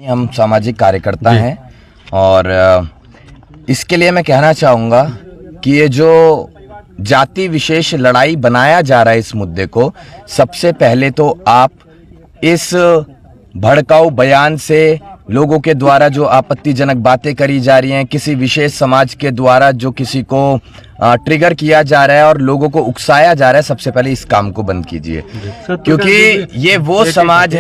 हम सामाजिक कार्यकर्ता हैं और इसके लिए मैं कहना चाहूँगा कि ये जो जाति विशेष लड़ाई बनाया जा रहा है इस मुद्दे को, सबसे पहले तो आप इस भड़काऊ बयान से लोगों के द्वारा जो आपत्तिजनक बातें करी जा रही हैं, किसी विशेष समाज के द्वारा जो किसी को ट्रिगर किया जा रहा है और लोगों को उकसाया जा रहा है, सबसे पहले इस काम को बंद कीजिए। क्योंकि ये वो समाज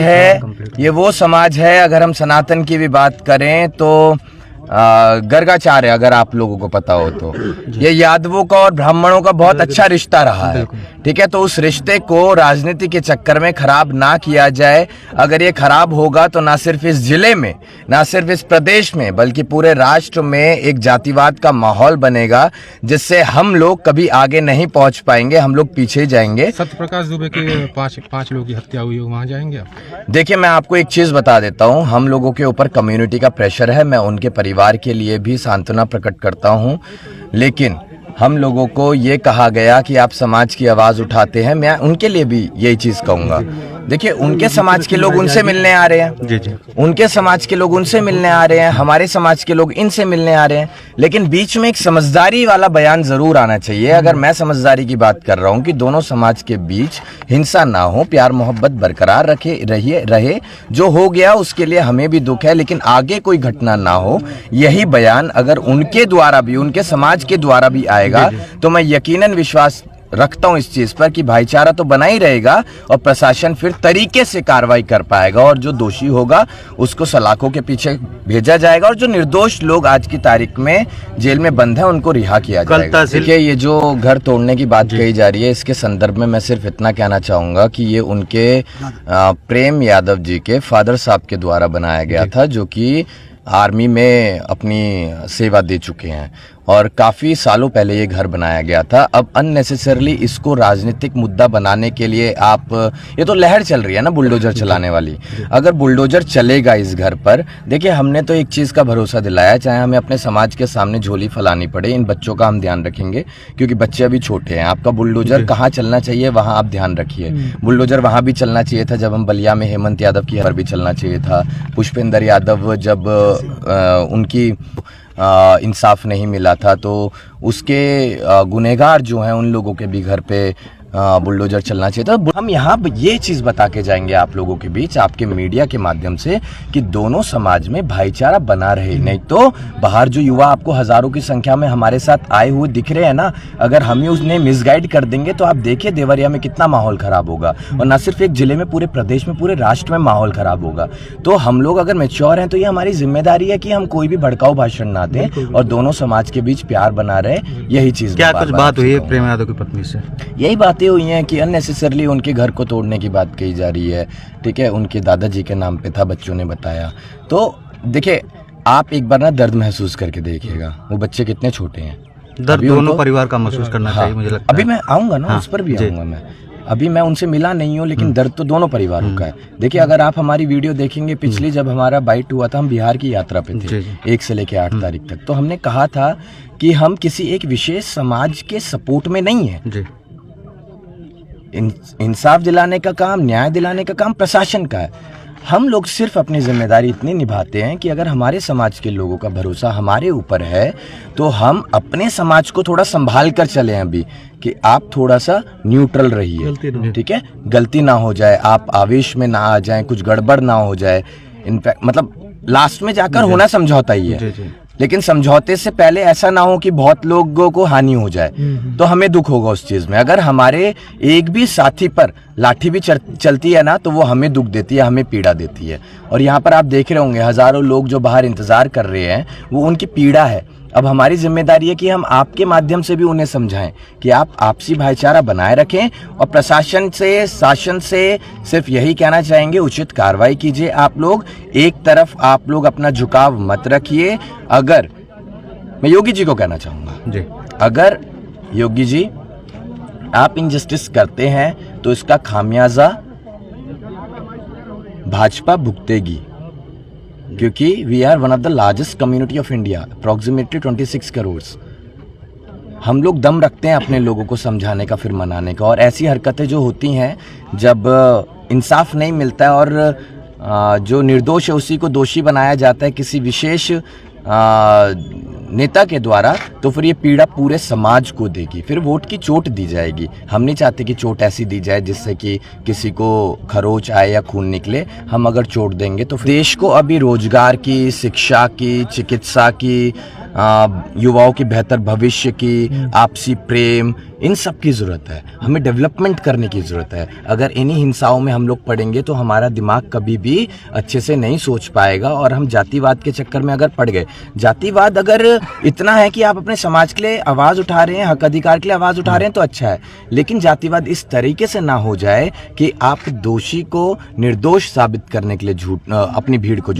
है, अगर हम सनातन की भी बात करें तो गर्गाचार्य, अगर आप लोगों को पता हो तो, ये यादवों का और ब्राह्मणों का बहुत अच्छा रिश्ता रहा है, ठीक है। तो उस रिश्ते को राजनीति के चक्कर में खराब ना किया जाए। अगर ये खराब होगा तो ना सिर्फ इस जिले में, ना सिर्फ इस प्रदेश में, बल्कि पूरे राष्ट्र में एक जातिवाद का माहौल बनेगा, जिससे हम लोग कभी आगे नहीं पहुंच पाएंगे, हम लोग पीछे जाएंगे। सत्यप्रकाश दुबे के पांच लोगों की हत्या हुई है, वहां जाएंगे आप? देखिए, मैं आपको एक चीज बता देता हूं, हम लोगों के ऊपर कम्युनिटी का प्रेशर है, मैं उनके परिवार के लिए भी सांत्वना प्रकट करता हूं, लेकिन हम लोगों को ये कहा गया कि आप समाज की आवाज उठाते हैं, मैं उनके लिए भी यही चीज कहूंगा। देखिए, उनके समाज के लोग उनसे मिलने आ रहे हैं, उनके समाज के लोग उनसे मिलने आ रहे हैं, हमारे समाज के लोग इनसे मिलने आ रहे हैं, लेकिन बीच में एक समझदारी वाला बयान जरूर आना चाहिए। अगर मैं समझदारी की बात कर रहा हूं कि दोनों समाज के बीच हिंसा ना हो, प्यार मोहब्बत बरकरार रहे, जो हो गया उसके लिए हमें भी दुख है, लेकिन आगे कोई घटना ना हो, यही बयान अगर उनके द्वारा भी, उनके समाज के द्वारा भी आएगा तो मैं यकीनन विश्वास रखता हूं इस चीज पर कि भाईचारा तो बना ही रहेगा और प्रशासन फिर तरीके से कार्रवाई कर पाएगा और जो दोषी होगा उसको सलाखों के पीछे भेजा जाएगा और जो निर्दोष लोग आज की तारीख में जेल में बंद हैं उनको रिहा किया जाएगा। देखिए, ये जो घर तोड़ने की बात कही जा रही है, इसके संदर्भ में मैं सिर्फ इतना कहना चाहूंगा कि ये उनके प्रेम यादव जी के फादर साहब के द्वारा बनाया गया था, जो कि आर्मी में अपनी सेवा दे चुके हैं और काफ़ी सालों पहले ये घर बनाया गया था। अब अननेसेसरली इसको राजनीतिक मुद्दा बनाने के लिए आप, ये तो लहर चल रही है ना बुलडोजर चलाने वाली, अगर बुलडोजर चलेगा इस घर पर, देखिए हमने तो एक चीज़ का भरोसा दिलाया, चाहे हमें अपने समाज के सामने झोली फैलानी पड़े, इन बच्चों का हम ध्यान रखेंगे क्योंकि बच्चे अभी छोटे हैं। आपका बुलडोजर कहाँ चलना चाहिए वहाँ आप ध्यान रखिए। बुलडोजर वहाँ भी चलना चाहिए था जब हम बलिया में हेमंत यादव की पर भी चलना चाहिए था, पुष्पेंद्र यादव जब उनकी इंसाफ नहीं मिला था तो उसके गुनहगार जो हैं उन लोगों के भी घर पे बुलडोजर चलना चाहिए था। हम यहाँ ये चीज़ बता के जाएंगे आप लोगों के बीच, आपके मीडिया के माध्यम से, कि दोनों समाज में भाईचारा बना रहे, नहीं तो बाहर जो युवा आपको हजारों की संख्या में हमारे साथ आए हुए दिख रहे हैं ना, अगर हम ही उन्हें मिसगाइड कर देंगे तो आप देखिए देवरिया में कितना माहौल खराब होगा, और न सिर्फ एक जिले में, पूरे प्रदेश में, पूरे राष्ट्र में माहौल खराब होगा। तो हम लोग अगर मैच्योर हैं तो ये हमारी जिम्मेदारी है कि हम कोई भी भड़काऊ भाषण ना दें और दोनों समाज के बीच प्यार बना रहे, यही चीज़। क्या कुछ बात हुई है प्रेम यादव की पत्नी से? यही बातें हुई हैं कि अननेसेसरली उनके घर को तोड़ने की बात कही जा रही है, ठीक है, उनके दादाजी के नाम पे था, बच्चों ने बताया। तो देखिए, आप एक बार ना दर्द महसूस करके देखिएगा, वो बच्चे कितने छोटे हैं, दर्द दोनों परिवार का महसूस करना चाहिए, मुझे लगता है। अभी मैं आऊँगा ना, उस पर भी आऊँगा मैं, अभी मैं उनसे मिला नहीं हूँ, लेकिन दर्द तो दोनों परिवारों का है। देखिए, अगर आप हमारी वीडियो देखेंगे, पिछली जब हमारा बाइट हुआ था, हम बिहार की यात्रा पे थे 1 से लेकर 8 तारीख तक, तो हमने कहा था कि हम किसी एक विशेष समाज के सपोर्ट में नहीं है। इंसाफ दिलाने का काम, न्याय दिलाने का काम प्रशासन का है। हम लोग सिर्फ अपनी जिम्मेदारी इतनी निभाते हैं कि अगर हमारे समाज के लोगों का भरोसा हमारे ऊपर है तो हम अपने समाज को थोड़ा संभाल कर चलें, अभी कि आप थोड़ा सा न्यूट्रल रहिए, ठीक है, गलती ना हो जाए, आप आवेश में ना आ जाएं, कुछ गड़बड़ ना हो जाए। इनफैक्ट मतलब लास्ट में जाकर होना समझौता ही है, लेकिन समझौते से पहले ऐसा ना हो कि बहुत लोगों को हानि हो जाए, तो हमें दुख होगा उस चीज में। अगर हमारे एक भी साथी पर लाठी भी चलती है ना, तो वो हमें दुख देती है, हमें पीड़ा देती है। और यहाँ पर आप देख रहे होंगे हजारों लोग जो बाहर इंतजार कर रहे हैं, वो उनकी पीड़ा है। अब हमारी जिम्मेदारी है कि हम आपके माध्यम से भी उन्हें समझाएं कि आप आपसी भाईचारा बनाए रखें, और प्रशासन से, शासन से सिर्फ यही कहना चाहेंगे, उचित कार्रवाई कीजिए। आप लोग एक तरफ आप लोग अपना झुकाव मत रखिए। अगर मैं योगी जी को कहना चाहूँगा, अगर योगी जी आप इनजस्टिस करते हैं तो इसका खामियाजा भाजपा भुगतेगी, क्योंकि we are one of the largest community of India, approximately 26 crore. हम लोग दम रखते हैं अपने लोगों को समझाने का, फिर मनाने का, और ऐसी हरकतें जो होती हैं जब इंसाफ नहीं मिलता है और जो निर्दोष है उसी को दोषी बनाया जाता है किसी विशेष नेता के द्वारा, तो फिर ये पीड़ा पूरे समाज को देगी, फिर वोट की चोट दी जाएगी। हम नहीं चाहते कि चोट ऐसी दी जाए जिससे कि किसी को खरोच आए या खून निकले। हम अगर चोट देंगे तो देश को अभी रोजगार की, शिक्षा की, चिकित्सा की, युवाओं की बेहतर भविष्य की, आपसी प्रेम, इन सब की ज़रूरत है। हमें डेवलपमेंट करने की ज़रूरत है। अगर इन्हीं हिंसाओं में हम लोग पड़ेंगे तो हमारा दिमाग कभी भी अच्छे से नहीं सोच पाएगा और हम जातिवाद के चक्कर में अगर पड़ गए। जातिवाद अगर इतना है कि आप अपने समाज के लिए आवाज़ उठा रहे हैं, हक अधिकार के लिए आवाज़ उठा रहे हैं तो अच्छा है, लेकिन जातिवाद इस तरीके से ना हो जाए कि आप दोषी को निर्दोष साबित करने के लिए अपनी भीड़ को